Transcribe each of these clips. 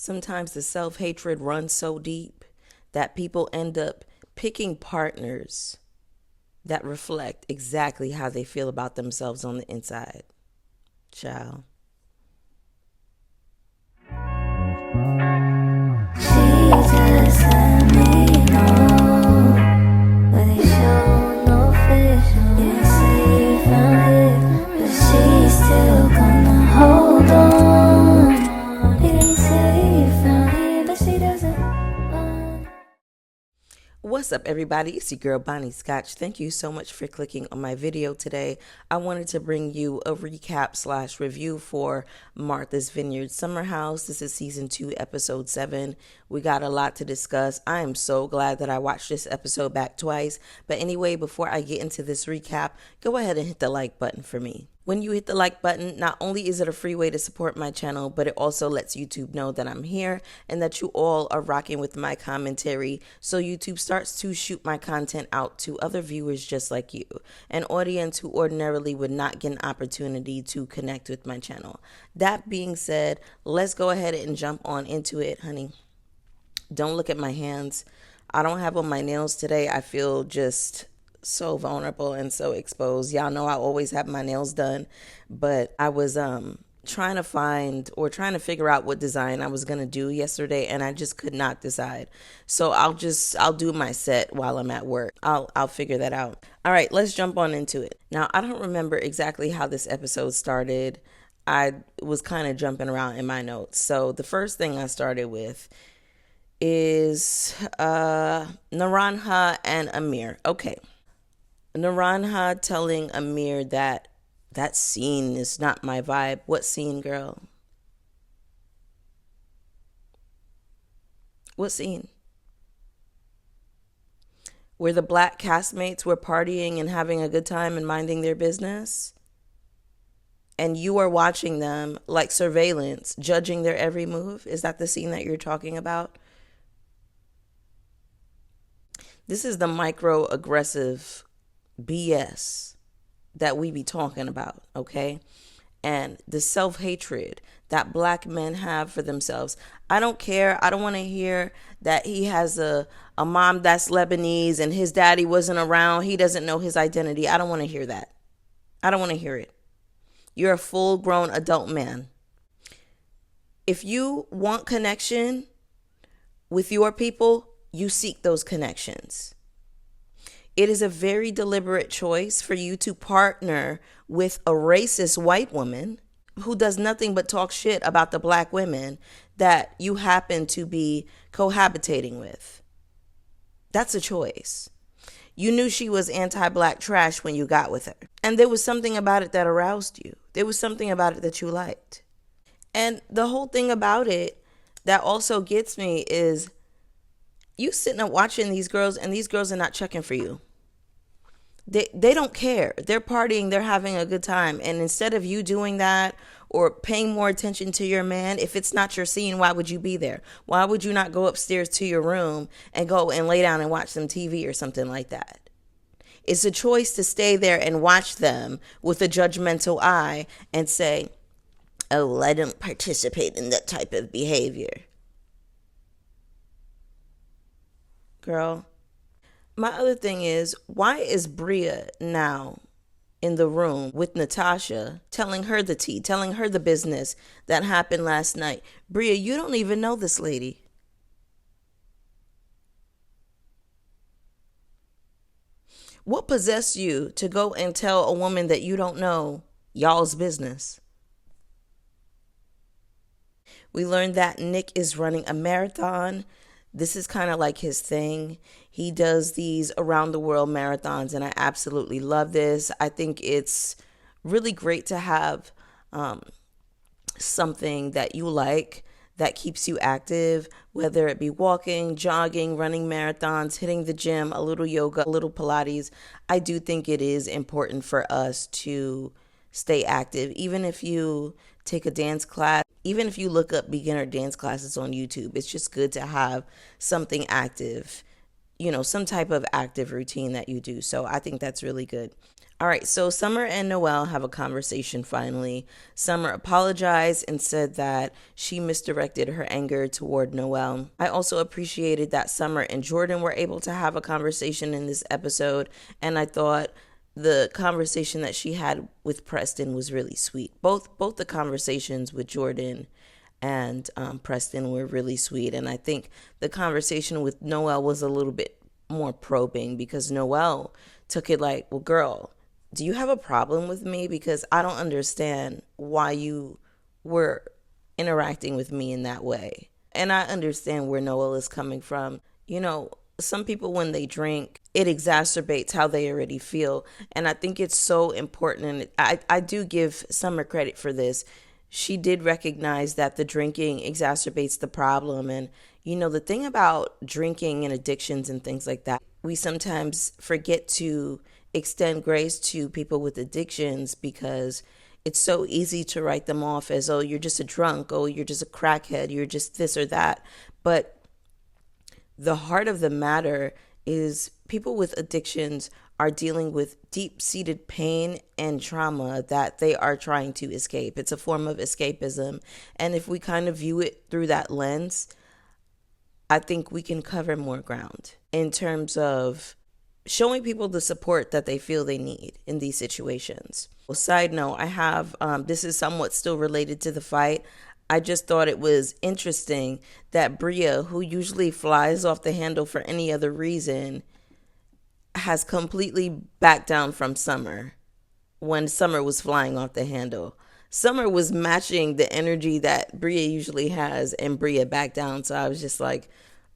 Sometimes the self-hatred runs so deep that people end up picking partners that reflect exactly how they feel about themselves on the inside. Ciao. Jesus, let me know, but they show no fish. Didn't say you found it, but she's still gonna hold on. Didn't say you found it, but she doesn't want. What's up, everybody? It's your girl, Bonnie Scotch. Thank you so much for clicking on my video today. I wanted to bring you a recap / review for Martha's Vineyard Summer House. This is season 2, episode 7. We got a lot to discuss. I am so glad that I watched this episode back twice. But anyway, before I get into this recap, go ahead and hit the like button for me. When you hit the like button, not only is it a free way to support my channel, but it also lets YouTube know that I'm here and that you all are rocking with my commentary. So YouTube starts to shoot my content out to other viewers just like you, an audience who ordinarily would not get an opportunity to connect with my channel. That being said, let's go ahead and jump on into it, honey. Don't look at my hands. I don't have on my nails today. I feel just so vulnerable and so exposed. Y'all know I always have my nails done, but I was trying to figure out what design I was gonna do yesterday, and I just could not decide. So I'll do my set while I'm at work. I'll figure that out. All right, let's jump on into it. Now, I don't remember exactly how this episode started. I was kind of jumping around in my notes. So the first thing I started with is Naranja and Amir. Okay. Naranja telling Amir that scene is not my vibe. What scene, girl? What scene? Where the black castmates were partying and having a good time and minding their business? And you are watching them like surveillance, judging their every move? Is that the scene that you're talking about? This is the microaggressive BS that we be talking about, okay? And the self-hatred that black men have for themselves. I don't care. I don't want to hear that he has a mom that's Lebanese and his daddy wasn't around. He doesn't know his identity. I don't want to hear that. I don't want to hear it. You're a full-grown adult man. If you want connection with your people, you seek those connections. It is a very deliberate choice for you to partner with a racist white woman who does nothing but talk shit about the black women that you happen to be cohabitating with. That's a choice. You knew she was anti-black trash when you got with her. And there was something about it that aroused you. There was something about it that you liked. And the whole thing about it that also gets me is you sitting up watching these girls, and these girls are not checking for you. They don't care. They're partying. They're having a good time. And instead of you doing that or paying more attention to your man, if it's not your scene, why would you be there? Why would you not go upstairs to your room and go and lay down and watch some TV or something like that? It's a choice to stay there and watch them with a judgmental eye and say, oh, well, I don't participate in that type of behavior. Girl. My other thing is, why is Bria now in the room with Natasha telling her the tea, telling her the business that happened last night? Bria, you don't even know this lady. What possessed you to go and tell a woman that you don't know y'all's business? We learned that Nick is running a marathon. This is kind of like his thing. He does these around the world marathons, and I absolutely love this. I think it's really great to have something that you like that keeps you active, whether it be walking, jogging, running marathons, hitting the gym, a little yoga, a little Pilates. I do think it is important for us to stay active, even if you take a dance class. Even if you look up beginner dance classes on YouTube, it's just good to have something active, some type of active routine that you do. So I think that's really good. All right, so Summer and Noel have a conversation finally. Summer apologized and said that she misdirected her anger toward Noel. I also appreciated that Summer and Jordan were able to have a conversation in this episode, and I thought the conversation that she had with Preston was really sweet. Both the conversations with Jordan and Preston were really sweet, and I think the conversation with Noel was a little bit more probing because Noel took it like, well, girl, do you have a problem with me? Because I don't understand why you were interacting with me in that way. And I understand where Noel is coming from. You know, some people, when they drink, it exacerbates how they already feel. And I think it's so important. And I do give Summer credit for this. She did recognize that the drinking exacerbates the problem. And, you know, the thing about drinking and addictions and things like that, we sometimes forget to extend grace to people with addictions because it's so easy to write them off as, oh, you're just a drunk, oh, you're just a crackhead, you're just this or that. But the heart of the matter is people with addictions are dealing with deep-seated pain and trauma that they are trying to escape. It's a form of escapism. And if we kind of view it through that lens, I think we can cover more ground in terms of showing people the support that they feel they need in these situations. Well, side note, I have, this is somewhat still related to the fight. I just thought it was interesting that Bria, who usually flies off the handle for any other reason, has completely backed down from Summer when Summer was flying off the handle. Summer was matching the energy that Bria usually has, and Bria backed down. So I was just like,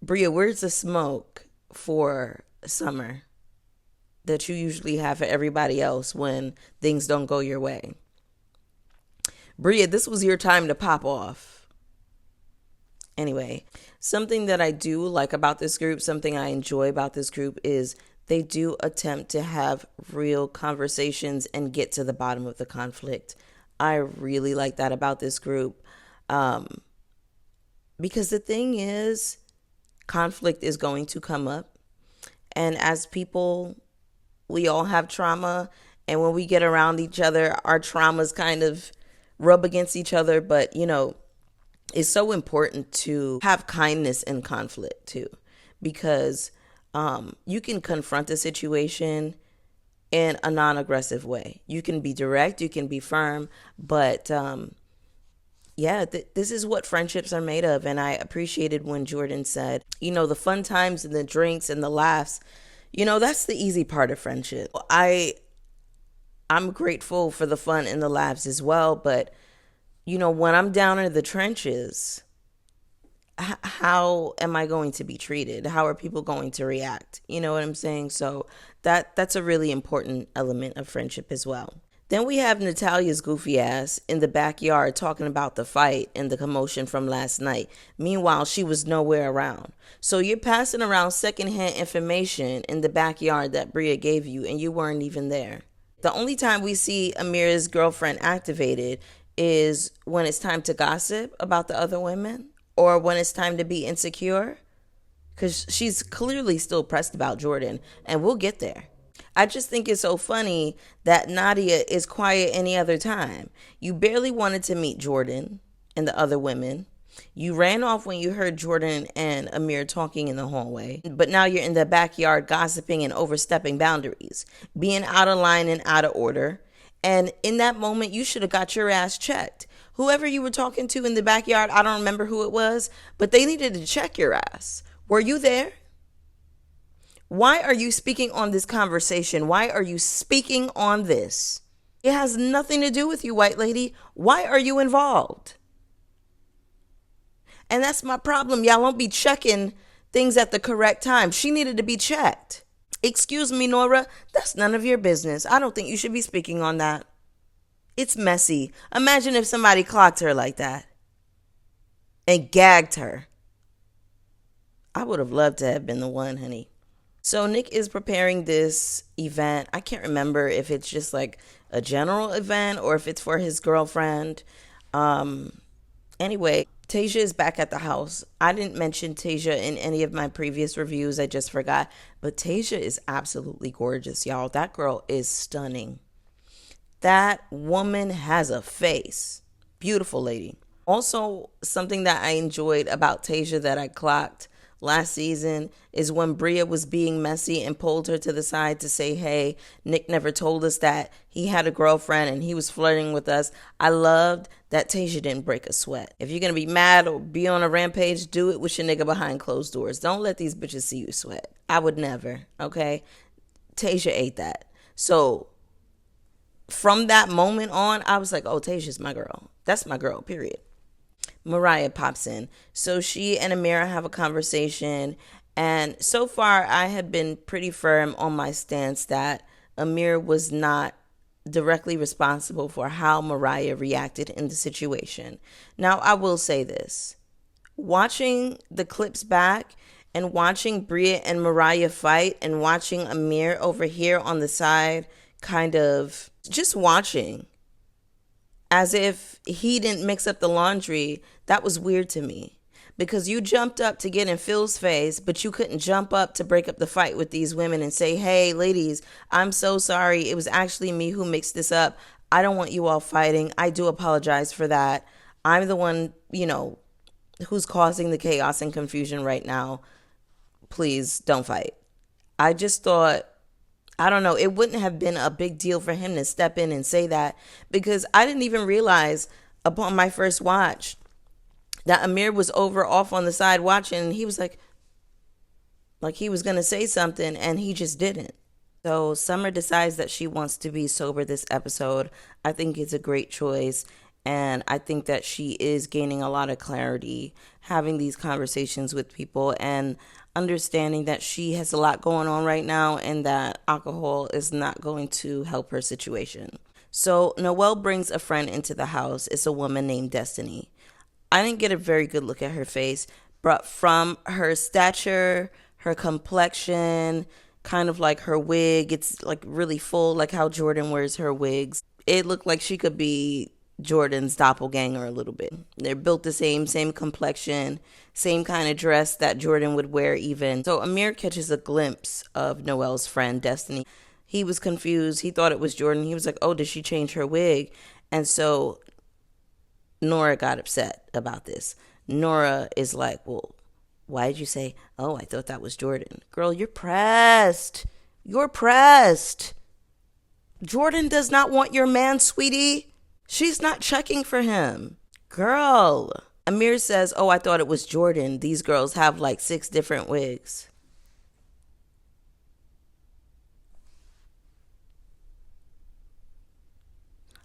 Bria, where's the smoke for Summer that you usually have for everybody else when things don't go your way? Bria, this was your time to pop off. Anyway, something that I do like about this group, something I enjoy about this group is they do attempt to have real conversations and get to the bottom of the conflict. I really like that about this group. Because the thing is, conflict is going to come up. And as people, we all have trauma. And when we get around each other, our traumas kind of rub against each other. But, you know, it's so important to have kindness in conflict too. Because you can confront a situation in a non-aggressive way. You can be direct, you can be firm, but this is what friendships are made of. And I appreciated when Jordan said, you know, the fun times and the drinks and the laughs, you know, that's the easy part of friendship. I'm grateful for the fun and the laughs as well, but you know, when I'm down in the trenches, how am I going to be treated? How are people going to react? You know what I'm saying? So that's a really important element of friendship as well. Then we have Natalia's goofy ass in the backyard talking about the fight and the commotion from last night. Meanwhile, she was nowhere around. So you're passing around secondhand information in the backyard that Bria gave you, and you weren't even there. The only time we see Amir's girlfriend activated is when it's time to gossip about the other women, or when it's time to be insecure, because she's clearly still pressed about Jordan, and we'll get there. I just think it's so funny that Nadia is quiet any other time. You barely wanted to meet Jordan and the other women. You ran off when you heard Jordan and Amir talking in the hallway, but now you're in the backyard gossiping and overstepping boundaries, being out of line and out of order. And in that moment, you should have got your ass checked. Whoever you were talking to in the backyard, I don't remember who it was, but they needed to check your ass. Were you there? Why are you speaking on this conversation? Why are you speaking on this? It has nothing to do with you, white lady. Why are you involved? And that's my problem. Y'all won't be checking things at the correct time. She needed to be checked. Excuse me, Nora. That's none of your business. I don't think you should be speaking on that. It's messy. Imagine if somebody clocked her like that and gagged her. I would have loved to have been the one, honey. So Nick is preparing this event. I can't remember if it's just like a general event or if it's for his girlfriend. Anyway, Tasia is back at the house. I didn't mention Tasia in any of my previous reviews. I just forgot. But Tasia is absolutely gorgeous, y'all. That girl is stunning. That woman has a face. Beautiful lady. Also, something that I enjoyed about Tasia that I clocked last season is when Bria was being messy and pulled her to the side to say, hey, Nick never told us that he had a girlfriend and he was flirting with us. I loved that Tasia didn't break a sweat. If you're going to be mad or be on a rampage, do it with your nigga behind closed doors. Don't let these bitches see you sweat. I would never, okay? Tasia ate that. So from that moment on, I was like, oh, Tasia's my girl. That's my girl, period. Mariah pops in. So she and Amir have a conversation. And so far, I have been pretty firm on my stance that Amir was not directly responsible for how Mariah reacted in the situation. Now, I will say this. Watching the clips back and watching Bria and Mariah fight and watching Amir over here on the side kind of just watching as if he didn't mix up the laundry, that was weird to me. Because you jumped up to get in Phil's face, but you couldn't jump up to break up the fight with these women and say, hey, ladies, I'm so sorry. It was actually me who mixed this up. I don't want you all fighting. I do apologize for that. I'm the one, who's causing the chaos and confusion right now. Please don't fight. I just thought, I don't know, it wouldn't have been a big deal for him to step in and say that, because I didn't even realize upon my first watch that Amir was off on the side watching, and he was like he was going to say something, and he just didn't. So Summer decides that she wants to be sober this episode. I think it's a great choice, and I think that she is gaining a lot of clarity, having these conversations with people, and understanding that she has a lot going on right now and that alcohol is not going to help her situation. So Noelle brings a friend into the house. It's a woman named Destiny. I didn't get a very good look at her face, but from her stature, her complexion, kind of like her wig, it's like really full, like how Jordan wears her wigs. It looked like she could be Jordan's doppelganger a little bit. They're built the same complexion, same kind of dress that Jordan would wear even. So Amir catches a glimpse of Noelle's friend, Destiny. He was confused. He thought it was Jordan. He was like, oh, did she change her wig? And so Nora got upset about this. Nora is like, well, why did you say, oh, I thought that was Jordan? Girl, you're pressed. You're pressed. Jordan does not want your man, sweetie. She's not checking for him. Girl. Amir says, oh, I thought it was Jordan. These girls have like 6 different wigs.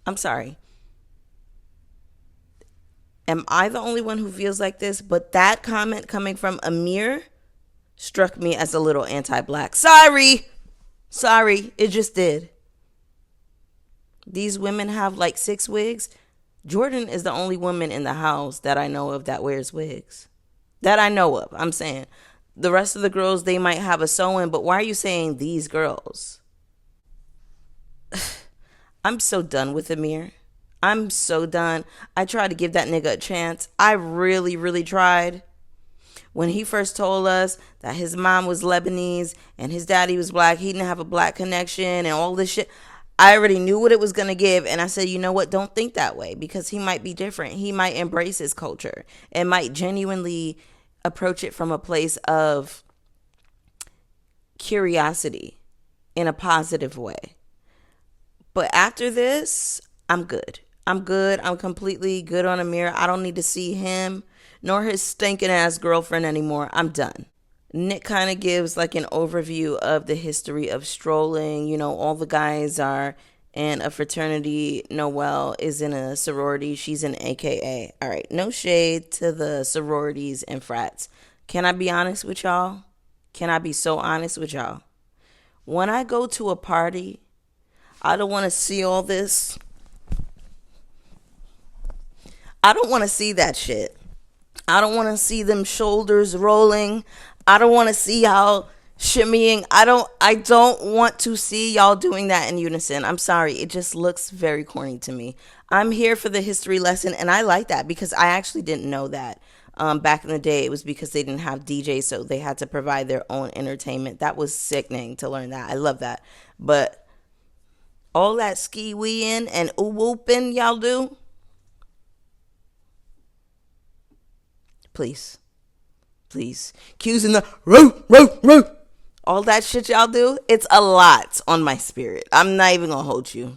I'm sorry. Am I the only one who feels like this? But that comment coming from Amir struck me as a little anti-black. Sorry, it just did. These women have like 6 wigs. Jordan is the only woman in the house that I know of that wears wigs. That I know of. I'm saying the rest of the girls, they might have a sew-in, but why are you saying these girls? I'm so done with Amir. I'm so done. I tried to give that nigga a chance. I really, really tried. When he first told us that his mom was Lebanese and his daddy was black, he didn't have a black connection and all this shit, I already knew what it was going to give. And I said, you know what? Don't think that way, because he might be different. He might embrace his culture and might genuinely approach it from a place of curiosity in a positive way. But after this, I'm good. I'm completely good on Amir. I don't need to see him nor his stinking ass girlfriend anymore. I'm done. Nick kind of gives like an overview of the history of strolling. You know, all the guys are in a fraternity. Noelle is in a sorority. She's an AKA. All right, no shade to the sororities and frats. Can I be honest with y'all? Can I be so honest with y'all? When I go to a party, I don't want to see all this. I don't want to see that shit. I don't want to see them shoulders rolling. I don't want to see how shimmying. I don't want to see y'all doing that in unison. I'm sorry. It just looks very corny to me. I'm here for the history lesson, and I like that because I actually didn't know that. Back in the day, it was because they didn't have DJs, so they had to provide their own entertainment. That was sickening to learn that. I love that. But all that ski weeing and ooh whooping y'all do, please, please. Cues in the roo, roo, roo. All that shit y'all do, it's a lot on my spirit. I'm not even gonna hold you.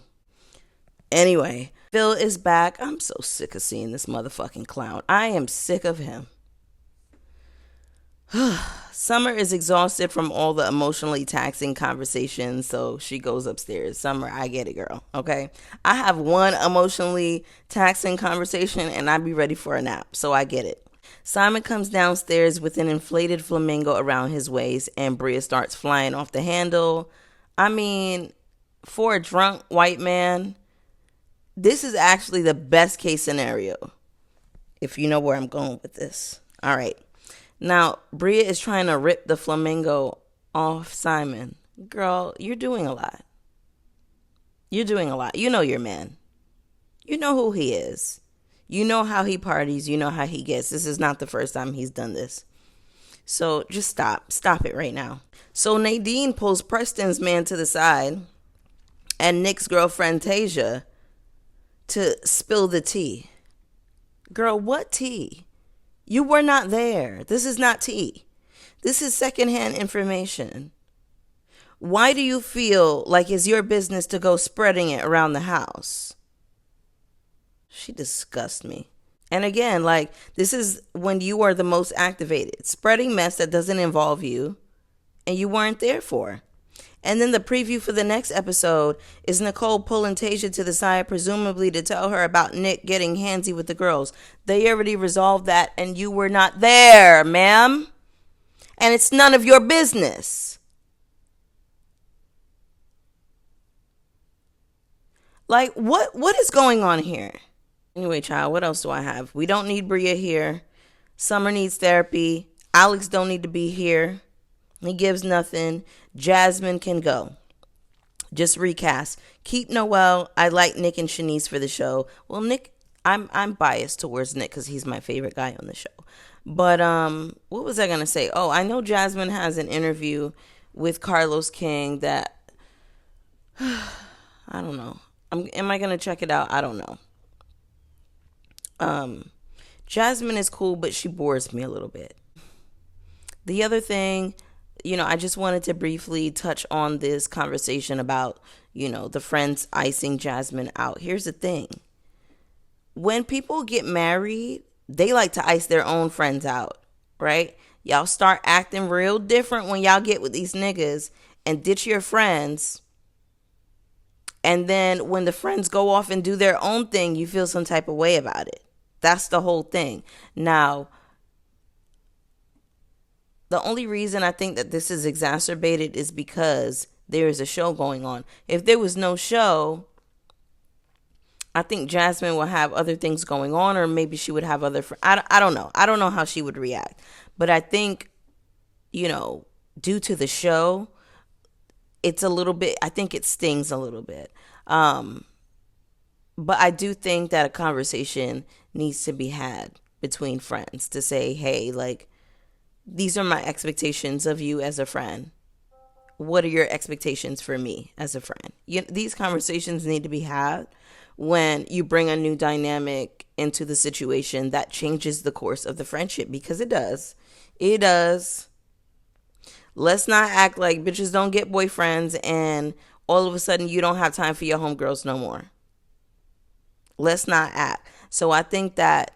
Anyway, Phil is back. I'm so sick of seeing this motherfucking clown. I am sick of him. Summer is exhausted from all the emotionally taxing conversations, so she goes upstairs. Summer, I get it, girl. Okay? I have one emotionally taxing conversation and I'd be ready for a nap, so I get it. Simon comes downstairs with an inflated flamingo around his waist, and Bria starts flying off the handle. I mean, for a drunk white man, this is actually the best case scenario, if you know where I'm going with this. All right. Now, Bria is trying to rip the flamingo off Simon. Girl, you're doing a lot. You're doing a lot. You know your man. You know who he is. You know how he parties. You know how he gets. This is not the first time he's done this. So just stop. Stop it right now. So Nadine pulls Preston's man to the side and Nick's girlfriend Tasia to spill the tea. Girl, what tea? You were not there. This is not tea. This is secondhand information. Why do you feel like it's your business to go spreading it around the house? She disgusts me. And again, like, this is when you are the most activated. Spreading mess that doesn't involve you and you weren't there for. And then the preview for the next episode is Nicole pulling Tasia to the side, presumably to tell her about Nick getting handsy with the girls. They already resolved that and you were not there, ma'am. And it's none of your business. Like, what is going on here? Anyway, child, what else do I have? We don't need Bria here. Summer needs therapy. Alex don't need to be here. He gives nothing. Jasmine can go. Just recast. Keep Noelle. I like Nick and Shanice for the show. Well, Nick, I'm biased towards Nick because he's my favorite guy on the show. But what was I gonna say? Oh, I know Jasmine has an interview with Carlos King that I don't know. Am I gonna check it out? I don't know. Jasmine is cool, but she bores me a little bit. The other thing, I just wanted to briefly touch on this conversation about, the friends icing Jasmine out. Here's the thing. When people get married, they like to ice their own friends out, right? Y'all start acting real different when y'all get with these niggas and ditch your friends. And then when the friends go off and do their own thing, you feel some type of way about it. That's the whole thing. Now, the only reason I think that this is exacerbated is because there is a show going on. If there was no show, I think Jasmine will have other things going on, or maybe she would have other friends. I don't know. I don't know how she would react. But I think, due to the show, it's a little bit, I think it stings a little bit. But I do think that a conversation needs to be had between friends to say, hey, like, these are my expectations of you as a friend. What are your expectations for me as a friend? These conversations need to be had when you bring a new dynamic into the situation that changes the course of the friendship, because it does. It does. Let's not act like bitches don't get boyfriends and all of a sudden you don't have time for your homegirls no more. Let's not act. So I think that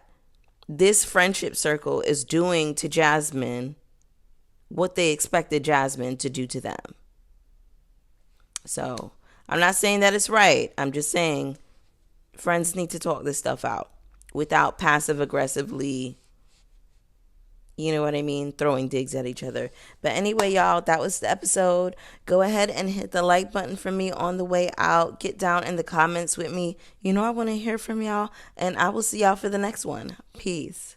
this friendship circle is doing to Jasmine what they expected Jasmine to do to them. So I'm not saying that it's right. I'm just saying friends need to talk this stuff out without passive aggressively, you know what I mean, throwing digs at each other. But anyway, y'all, that was the episode. Go ahead and hit the like button for me on the way out. Get down in the comments with me. I want to hear from y'all. And I will see y'all for the next one. Peace.